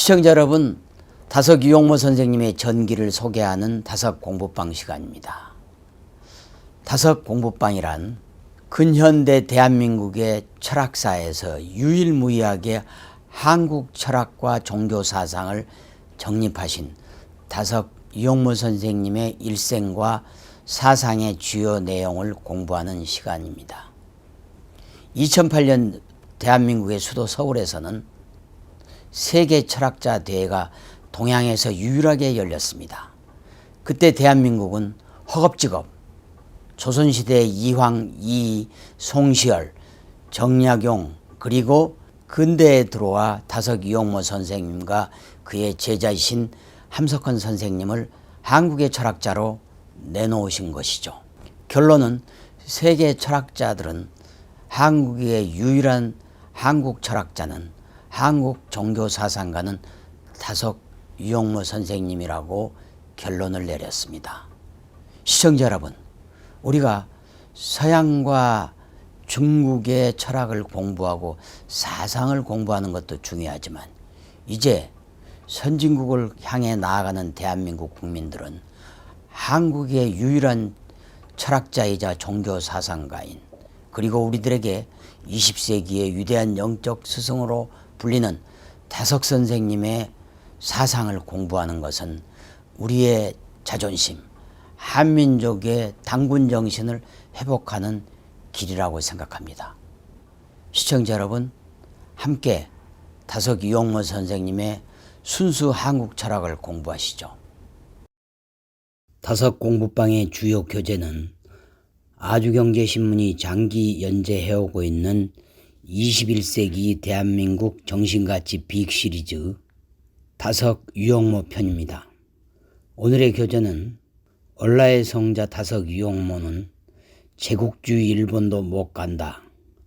시청자 여러분, 다석 유용모 선생님의 전기를 소개하는 다석 공부방 시간입니다. 다석 공부방이란 근현대 대한민국의 철학사에서 유일무이하게 한국 철학과 종교 사상을 정립하신 다석 유용모 선생님의 일생과 사상의 주요 내용을 공부하는 시간입니다. 2008년 대한민국의 수도 서울에서는 세계 철학자 대회가 동양에서 유일하게 열렸습니다. 그때 대한민국은 허겁지겁 조선시대의 이황, 이이, 송시열, 정약용 그리고 근대에 들어와 다석 유용모 선생님과 그의 제자이신 함석헌 선생님을 한국의 철학자로 내놓으신 것이죠. 결론은 세계 철학자들은 한국의 유일한 한국 철학자는 한국 종교사상가는 다석 유용모 선생님이라고 결론을 내렸습니다. 시청자 여러분, 우리가 서양과 중국의 철학을 공부하고 사상을 공부하는 것도 중요하지만 이제 선진국을 향해 나아가는 대한민국 국민들은 한국의 유일한 철학자이자 종교사상가인 그리고 우리들에게 20세기의 위대한 영적 스승으로 불리는 다석 선생님의 사상을 공부하는 것은 우리의 자존심, 한민족의 단군 정신을 회복하는 길이라고 생각합니다. 시청자 여러분, 함께 다석 유용모 선생님의 순수 한국 철학을 공부하시죠. 다석 공부방의 주요 교재는 아주경제신문이 장기 연재해오고 있는 21세기 대한민국 정신가치 비익 시리즈 다석 유용모 편입니다. 오늘의 교재는 얼라의 성자 다석 유용모는 제국주의 일본도 못 간다,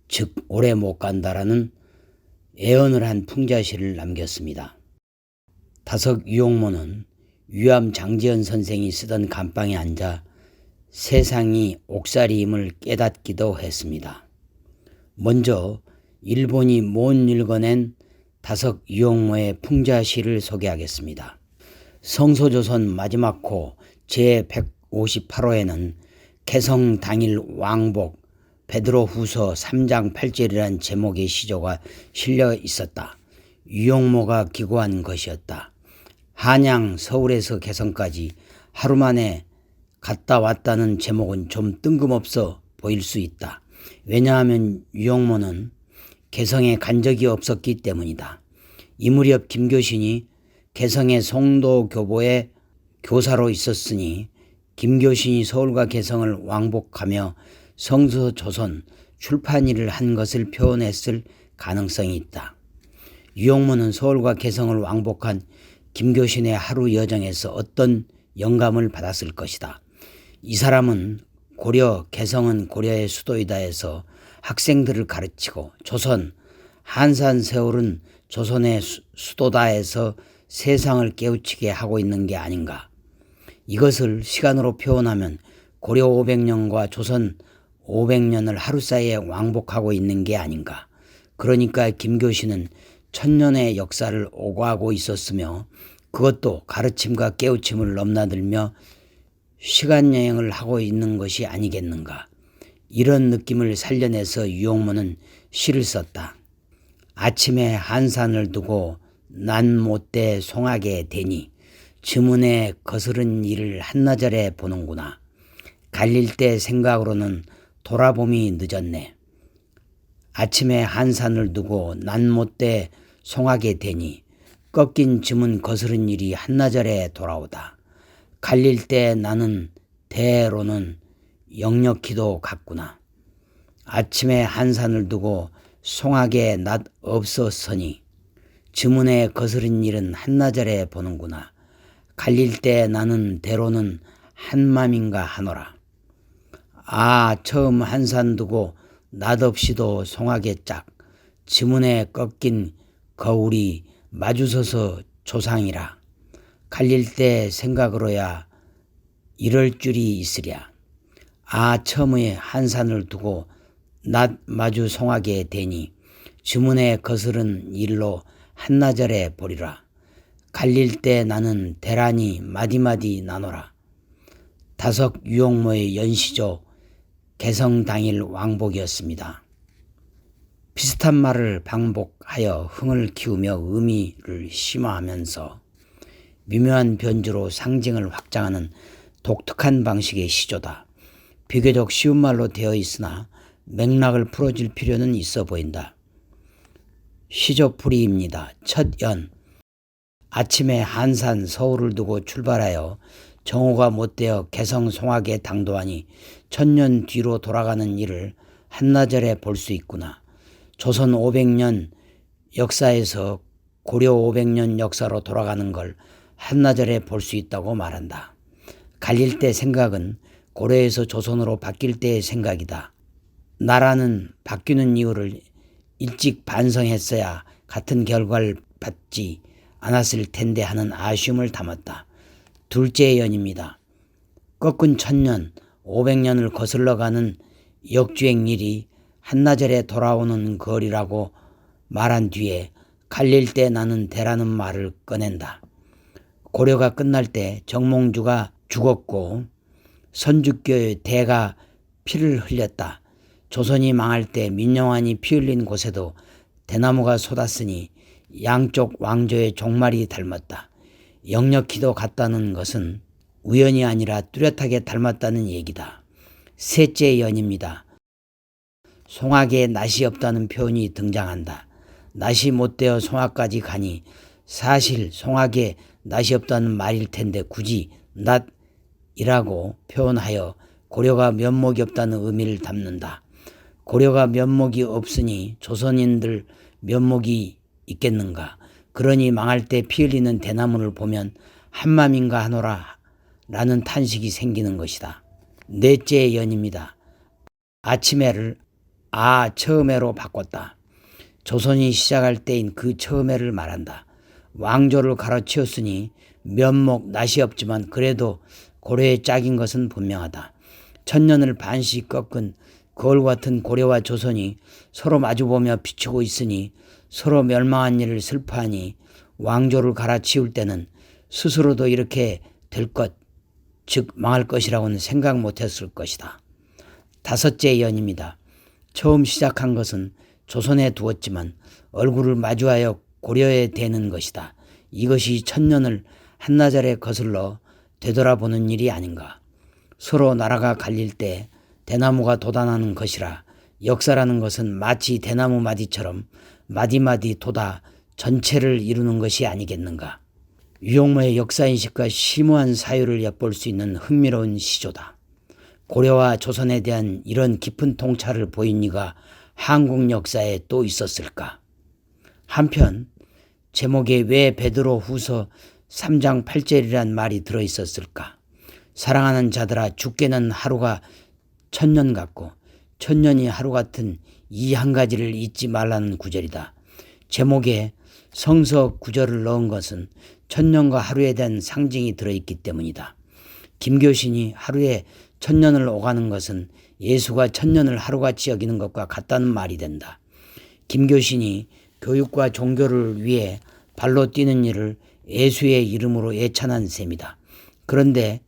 즉 오래 못 간다라는 애언을 한 풍자시를 남겼습니다. 다석 유용모는 위암 장지연 선생이 쓰던 감방에 앉아 세상이 옥살이임을 깨닫기도 했습니다. 먼저 일본이 못 읽어낸 다석 유용모의 풍자시를 소개하겠습니다. 성소조선 마지막 호 제158호에는 개성 당일 왕복 베드로 후서 3장 8절이라는 제목의 시조가 실려 있었다. 유용모가 기고한 것이었다. 한양 서울에서 개성까지 하루 만에 갔다 왔다는 제목은 좀 뜬금없어 보일 수 있다. 왜냐하면 유용모는 개성에 간 적이 없었기 때문이다. 이 무렵 김교신이 개성의 송도교보에 교사로 있었으니 김교신이 서울과 개성을 왕복하며 성서조선 출판 일을 한 것을 표현했을 가능성이 있다. 유용모는 서울과 개성을 왕복한 김교신의 하루 여정에서 어떤 영감을 받았을 것이다. 이 사람은 고려, 개성은 고려의 수도이다 해서 학생들을 가르치고 조선, 한산 세월은 조선의 수도다 해서 세상을 깨우치게 하고 있는 게 아닌가. 이것을 시간으로 표현하면 고려 500년과 조선 500년을 하루 사이에 왕복하고 있는 게 아닌가. 그러니까 김교신은 1000년의 역사를 오가고 있었으며 그것도 가르침과 깨우침을 넘나들며 시간여행을 하고 있는 것이 아니겠는가. 이런 느낌을 살려내서 유용모는 시를 썼다. 아침에 한산을 두고 난 못돼 송하게 되니 주문에 거스른 일을 한나절에 보는구나. 갈릴 때 생각으로는 돌아봄이 늦었네. 아침에 한산을 두고 난 못돼 송하게 되니 꺾인 주문 거스른 일이 한나절에 돌아오다. 갈릴 때 나는 대로는 역력히도 갔구나. 아침에 한산을 두고 송하게 낫 없었으니 주문에 거스른 일은 한나절에 보는구나. 갈릴 때 나는 대로는 한맘인가 하노라. 아, 처음 한산 두고 낫없이도 송하게 짝 주문에 꺾인 거울이 마주서서 조상이라. 갈릴 때 생각으로야 이럴 줄이 있으랴. 아, 처음에 한산을 두고 낫 마주 송하게 되니 주문에 거스른 일로 한나절에 보리라. 갈릴 때 나는 대란이 마디마디 나노라. 다석 유용모의 연시조 개성당일 왕복이었습니다. 비슷한 말을 반복하여 흥을 키우며 의미를 심화하면서 미묘한 변주로 상징을 확장하는 독특한 방식의 시조다. 비교적 쉬운 말로 되어 있으나 맥락을 풀어줄 필요는 있어 보인다. 시조풀이입니다. 첫 연. 아침에 한산 서울을 두고 출발하여 정오가 못되어 개성 송악에 당도하니 천년 뒤로 돌아가는 일을 한나절에 볼 수 있구나. 조선 500년 역사에서 고려 500년 역사로 돌아가는 걸 한나절에 볼 수 있다고 말한다. 갈릴 때 생각은 고려에서 조선으로 바뀔 때의 생각이다. 나라는 바뀌는 이유를 일찍 반성했어야 같은 결과를 받지 않았을 텐데 하는 아쉬움을 담았다. 둘째 연입니다. 꺾은 천년, 500년을 거슬러 가는 역주행 일이 한나절에 돌아오는 거리라고 말한 뒤에 갈릴 때 나는 대라는 말을 꺼낸다. 고려가 끝날 때 정몽주가 죽었고 선주교의 대가 피를 흘렸다. 조선이 망할 때 민영환이 피 흘린 곳에도 대나무가 솟았으니 양쪽 왕조의 종말이 닮았다. 역력히도 같다는 것은 우연이 아니라 뚜렷하게 닮았다는 얘기다. 셋째 연입니다. 송악에 낯이 없다는 표현이 등장한다. 낯이 못되어 송악까지 가니 사실 송악에 낯이 없다는 말일 텐데 굳이 낯이라고 표현하여 고려가 면목이 없다는 의미를 담는다. 고려가 면목이 없으니 조선인들 면목이 있겠는가. 그러니 망할 때 피 흘리는 대나무를 보면 한맘인가 하노라 라는 탄식이 생기는 것이다. 넷째 연입니다. 아침해를 처음해로 바꿨다. 조선이 시작할 때인 그 처음해를 말한다. 왕조를 갈아치웠으니 면목 낯이 없지만 그래도 고려의 짝인 것은 분명하다. 천년을 반씩 꺾은 거울 같은 고려와 조선이 서로 마주보며 비추고 있으니 서로 멸망한 일을 슬퍼하니 왕조를 갈아치울 때는 스스로도 이렇게 될 것, 즉 망할 것이라고는 생각 못했을 것이다. 다섯째 연입니다. 처음 시작한 것은 조선에 두었지만 얼굴을 마주하여 고려에 대는 것이다. 이것이 천년을 한나절에 거슬러 되돌아보는 일이 아닌가. 서로 나라가 갈릴 때 대나무가 돋아나는 것이라 역사라는 것은 마치 대나무 마디처럼 마디마디 돋아 전체를 이루는 것이 아니겠는가. 유용모의 역사인식과 심오한 사유를 엿볼 수 있는 흥미로운 시조다. 고려와 조선에 대한 이런 깊은 통찰을 보인 이가 한국 역사에 또 있었을까. 한편 제목에 왜 베드로 후서 3장 8절이란 말이 들어있었을까. 사랑하는 자들아, 죽게는 하루가 천년 같고 천년이 하루 같은 이 한 가지를 잊지 말라는 구절이다. 제목에 성서 구절을 넣은 것은 천년과 하루에 대한 상징이 들어있기 때문이다. 김교신이 하루에 천년을 오가는 것은 예수가 천년을 하루같이 여기는 것과 같다는 말이 된다. 김교신이 교육과 종교를 위해 발로 뛰는 일을 예수의 이름으로 예찬한 셈이다. 그런데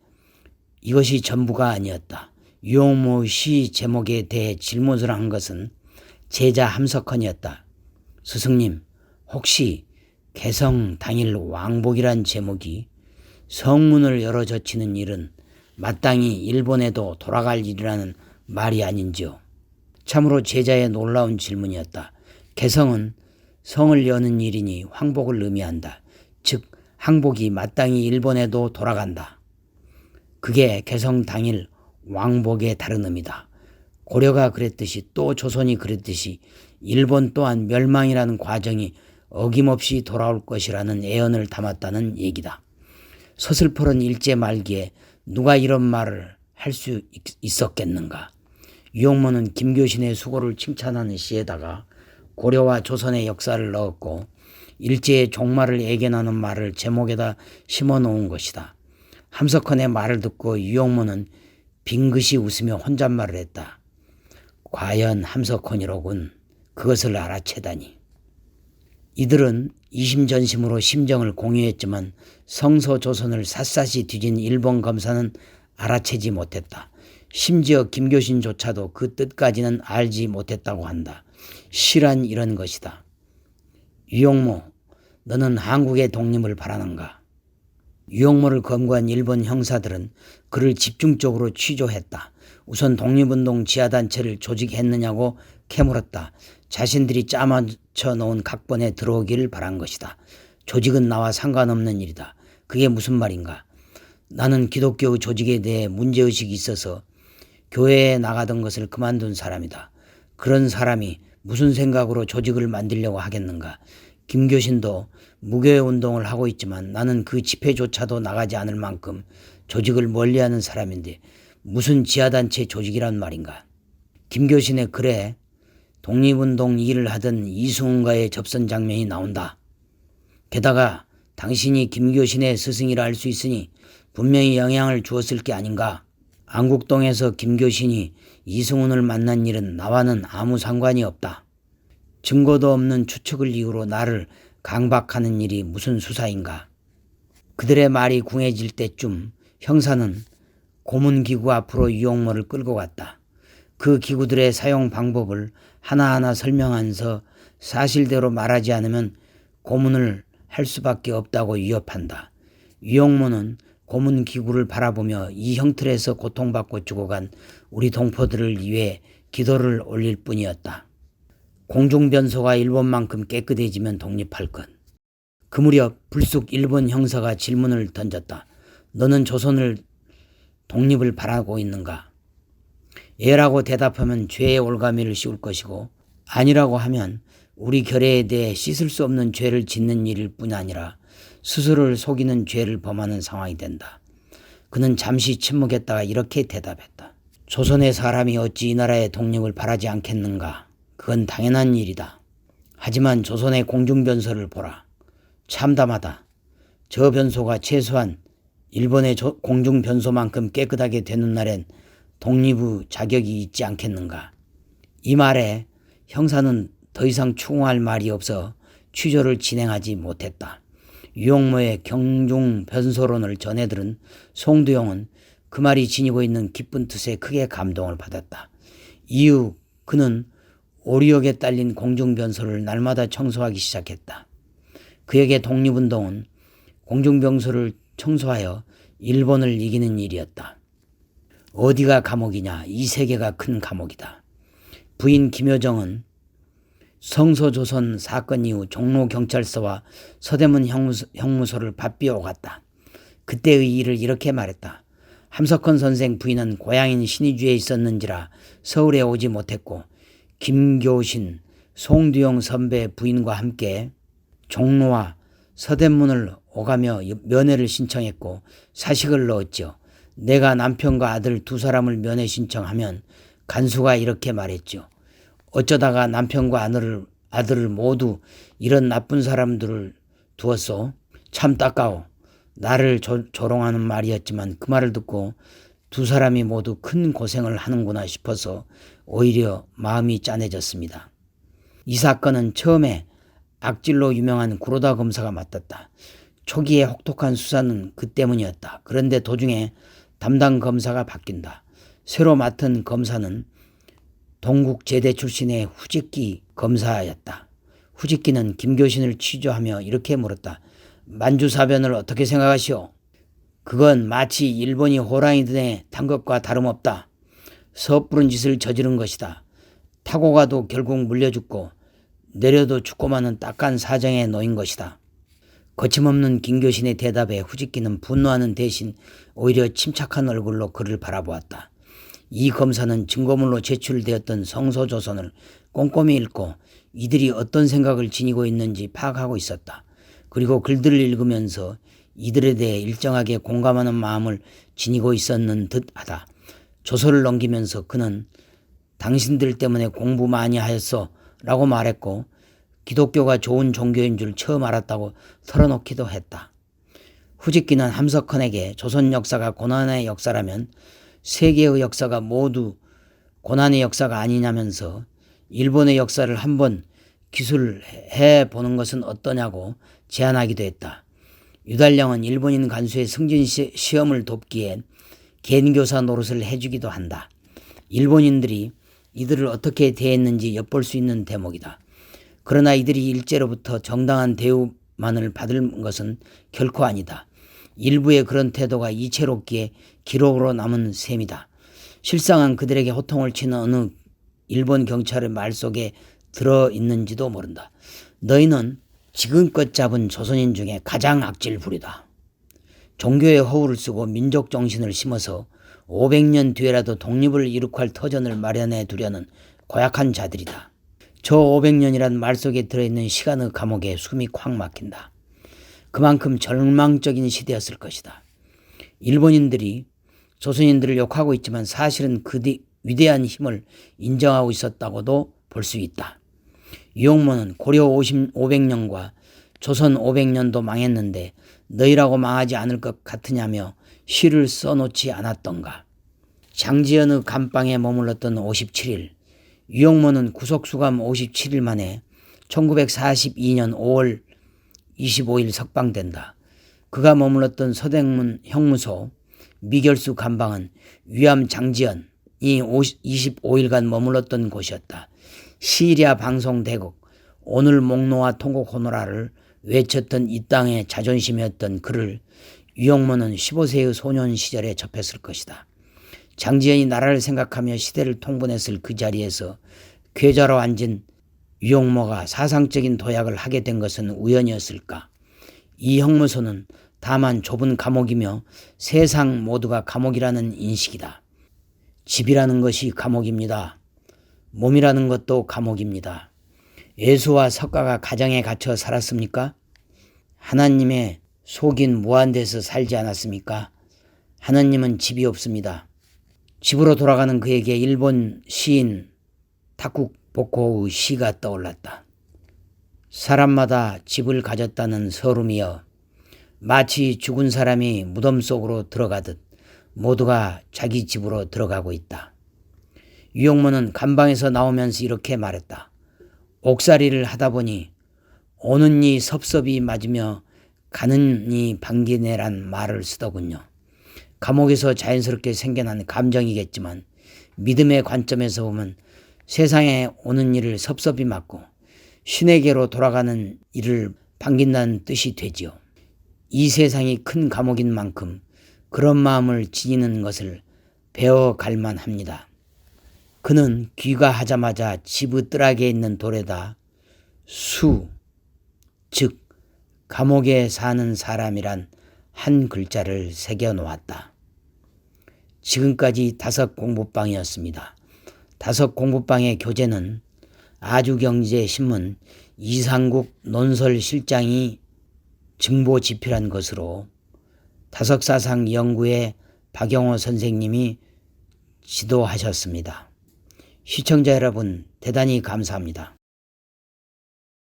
이것이 전부가 아니었다. 유용모 시 제목에 대해 질문을 한 것은 제자 함석헌이었다. 스승님, 혹시 개성 당일 왕복이란 제목이 성문을 열어 젖히는 일은 마땅히 일본에도 돌아갈 일이라는 말이 아닌지요? 참으로 제자의 놀라운 질문이었다. 개성은 성을 여는 일이니 황복을 의미한다. 즉 항복이 마땅히 일본에도 돌아간다. 그게 개성 당일 왕복의 다른 의미다. 고려가 그랬듯이 또 조선이 그랬듯이 일본 또한 멸망이라는 과정이 어김없이 돌아올 것이라는 애언을 담았다는 얘기다. 서슬퍼런 일제 말기에 누가 이런 말을 할 수 있었겠는가. 유용모는 김교신의 수고를 칭찬하는 시에다가 고려와 조선의 역사를 넣었고 일제의 종말을 예견하는 말을 제목에다 심어놓은 것이다. 함석헌의 말을 듣고 유용모는 빙긋이 웃으며 혼잣말을 했다. 과연 함석헌이로군. 그것을 알아채다니. 이들은 이심전심으로 심정을 공유했지만 성서조선을 샅샅이 뒤진 일본 검사는 알아채지 못했다. 심지어 김교신조차도 그 뜻까지는 알지 못했다고 한다. 실한 이런 것이다. 유용모, 너는 한국의 독립을 바라는가? 유용모를 검거한 일본 형사들은 그를 집중적으로 취조했다. 우선 독립운동 지하단체를 조직했느냐고 캐물었다. 자신들이 짜맞춰 놓은 각본에 들어오기를 바란 것이다. 조직은 나와 상관없는 일이다. 그게 무슨 말인가? 나는 기독교 조직에 대해 문제의식이 있어서 교회에 나가던 것을 그만둔 사람이다. 그런 사람이 무슨 생각으로 조직을 만들려고 하겠는가? 김교신도 무교회 운동을 하고 있지만 나는 그 집회조차도 나가지 않을 만큼 조직을 멀리하는 사람인데 무슨 지하단체 조직이란 말인가? 김교신의 글에 독립운동 일을 하던 이승훈과의 접선 장면이 나온다. 게다가 당신이 김교신의 스승이라 할 수 있으니 분명히 영향을 주었을 게 아닌가? 안국동에서 김교신이 이승훈을 만난 일은 나와는 아무 상관이 없다. 증거도 없는 추측을 이유로 나를 강박하는 일이 무슨 수사인가? 그들의 말이 궁해질 때쯤 형사는 고문기구 앞으로 유용모를 끌고 갔다. 그 기구들의 사용 방법을 하나하나 설명하면서 사실대로 말하지 않으면 고문을 할 수밖에 없다고 위협한다. 유용모는 고문기구를 바라보며 이 형틀에서 고통받고 죽어간 우리 동포들을 위해 기도를 올릴 뿐이었다. 공중변소가 일본만큼 깨끗해지면 독립할 것. 그 무렵 불쑥 일본 형사가 질문을 던졌다. 너는 조선을 독립을 바라고 있는가? 예라고 대답하면 죄의 올가미를 씌울 것이고 아니라고 하면 우리 결의에 대해 씻을 수 없는 죄를 짓는 일일 뿐 아니라 스스로를 속이는 죄를 범하는 상황이 된다. 그는 잠시 침묵했다가 이렇게 대답했다. 조선의 사람이 어찌 이 나라의 독립을 바라지 않겠는가? 그건 당연한 일이다. 하지만 조선의 공중변소를 보라. 참담하다. 저 변소가 최소한 일본의 공중변소만큼 깨끗하게 되는 날엔 독립의 자격이 있지 않겠는가? 이 말에 형사는 더 이상 추궁할 말이 없어 취조를 진행하지 못했다. 유용모의 경중변소론을 전해들은 송두용은 그 말이 지니고 있는 기쁜 뜻에 크게 감동을 받았다. 이후 그는 오리역에 딸린 공중변소를 날마다 청소하기 시작했다. 그에게 독립운동은 공중변소를 청소하여 일본을 이기는 일이었다. 어디가 감옥이냐? 이 세계가 큰 감옥이다. 부인 김효정은 성서조선 사건 이후 종로경찰서와 서대문 형무소를 바삐 오갔다. 그때의 일을 이렇게 말했다. 함석헌 선생 부인은 고향인 신의주에 있었는지라 서울에 오지 못했고 김교신, 송두용 선배 부인과 함께 종로와 서대문을 오가며 면회를 신청했고 사식을 넣었죠. 내가 남편과 아들 두 사람을 면회 신청하면 간수가 이렇게 말했죠. 어쩌다가 남편과 아들을 모두 이런 나쁜 사람들을 두었소? 참 따가워. 나를 조롱하는 말이었지만 그 말을 듣고 두 사람이 모두 큰 고생을 하는구나 싶어서 오히려 마음이 짠해졌습니다. 이 사건은 처음에 악질로 유명한 구로다 검사가 맡았다. 초기에 혹독한 수사는 그 때문이었다. 그런데 도중에 담당 검사가 바뀐다. 새로 맡은 검사는 동국제대 출신의 후지끼 검사였다. 후지끼는 김교신을 취조하며 이렇게 물었다. 만주사변을 어떻게 생각하시오? 그건 마치 일본이 호랑이 등에 탄 것과 다름없다. 섣부른 짓을 저지른 것이다. 타고 가도 결국 물려 죽고 내려도 죽고마는 딱한 사정에 놓인 것이다. 거침없는 김교신의 대답에 후지끼는 분노하는 대신 오히려 침착한 얼굴로 그를 바라보았다. 이 검사는 증거물로 제출되었던 성서조선을 꼼꼼히 읽고 이들이 어떤 생각을 지니고 있는지 파악하고 있었다. 그리고 글들을 읽으면서 이들에 대해 일정하게 공감하는 마음을 지니고 있었는 듯하다. 조서를 넘기면서 그는 당신들 때문에 공부 많이 하였어 라고 말했고 기독교가 좋은 종교인 줄 처음 알았다고 털어놓기도 했다. 후지끼는 함석헌에게 조선 역사가 고난의 역사라면 세계의 역사가 모두 고난의 역사가 아니냐면서 일본의 역사를 한번 기술해 보는 것은 어떠냐고 제안하기도 했다. 유달령은 일본인 간수의 승진 시험을 돕기에 개인교사 노릇을 해주기도 한다. 일본인들이 이들을 어떻게 대했는지 엿볼 수 있는 대목이다. 그러나 이들이 일제로부터 정당한 대우만을 받을 것은 결코 아니다. 일부의 그런 태도가 이채롭기에 기록으로 남은 셈이다. 실상은 그들에게 호통을 치는 어느 일본 경찰의 말 속에 들어있는지도 모른다. 너희는 지금껏 잡은 조선인 중에 가장 악질 부류다. 종교의 허울을 쓰고 민족 정신을 심어서 500년 뒤에라도 독립을 이룩할 터전을 마련해 두려는 고약한 자들이다. 저 500년이란 말 속에 들어있는 시간의 감옥에 숨이 콱 막힌다. 그만큼 절망적인 시대였을 것이다. 일본인들이 조선인들을 욕하고 있지만 사실은 그 위대한 힘을 인정하고 있었다고도 볼 수 있다. 유용모는 고려 500년과 조선 500년도 망했는데 너희라고 망하지 않을 것 같으냐며 시를 써놓지 않았던가. 장지연의 감방에 머물렀던 57일, 유용모는 구속수감 57일 만에 1942년 5월 25일 석방된다. 그가 머물렀던 서대문 형무소 미결수 감방은 위암 장지연이 25일간 머물렀던 곳이었다. 시리아 방송 대국 오늘 목노와 통곡 호노라를 외쳤던 이 땅의 자존심이었던 그를 유용모는 15세의 소년 시절에 접했을 것이다. 장지연이 나라를 생각하며 시대를 통분했을 그 자리에서 괴자로 앉은 유용모가 사상적인 도약을 하게 된 것은 우연이었을까? 이 형무소는 다만 좁은 감옥이며 세상 모두가 감옥이라는 인식이다. 집이라는 것이 감옥입니다. 몸이라는 것도 감옥입니다. 예수와 석가가 가정에 갇혀 살았습니까? 하나님의 속인 무한대에서 살지 않았습니까? 하나님은 집이 없습니다. 집으로 돌아가는 그에게 일본 시인 타쿠보코의 시가 떠올랐다. 사람마다 집을 가졌다는 서름이여 마치 죽은 사람이 무덤 속으로 들어가듯 모두가 자기 집으로 들어가고 있다. 유용모는 감방에서 나오면서 이렇게 말했다. 옥살이를 하다 보니 오는 이 섭섭이 맞으며 가는 이 반기네란 말을 쓰더군요. 감옥에서 자연스럽게 생겨난 감정이겠지만 믿음의 관점에서 보면 세상에 오는 일을 섭섭이 맞고 신에게로 돌아가는 일을 반긴다는 뜻이 되지요. 이 세상이 큰 감옥인 만큼 그런 마음을 지니는 것을 배워갈 만합니다. 그는 귀가하자마자 집의 뜰하게 있는 돌에다 수, 즉 감옥에 사는 사람이란 한 글자를 새겨 놓았다. 지금까지 다섯 공부방이었습니다. 다섯 공부방의 교재는 아주경제신문 이상국 논설실장이 증보집필한 것으로 다섯사상연구의 박영호 선생님이 지도하셨습니다. 시청자 여러분 대단히 감사합니다.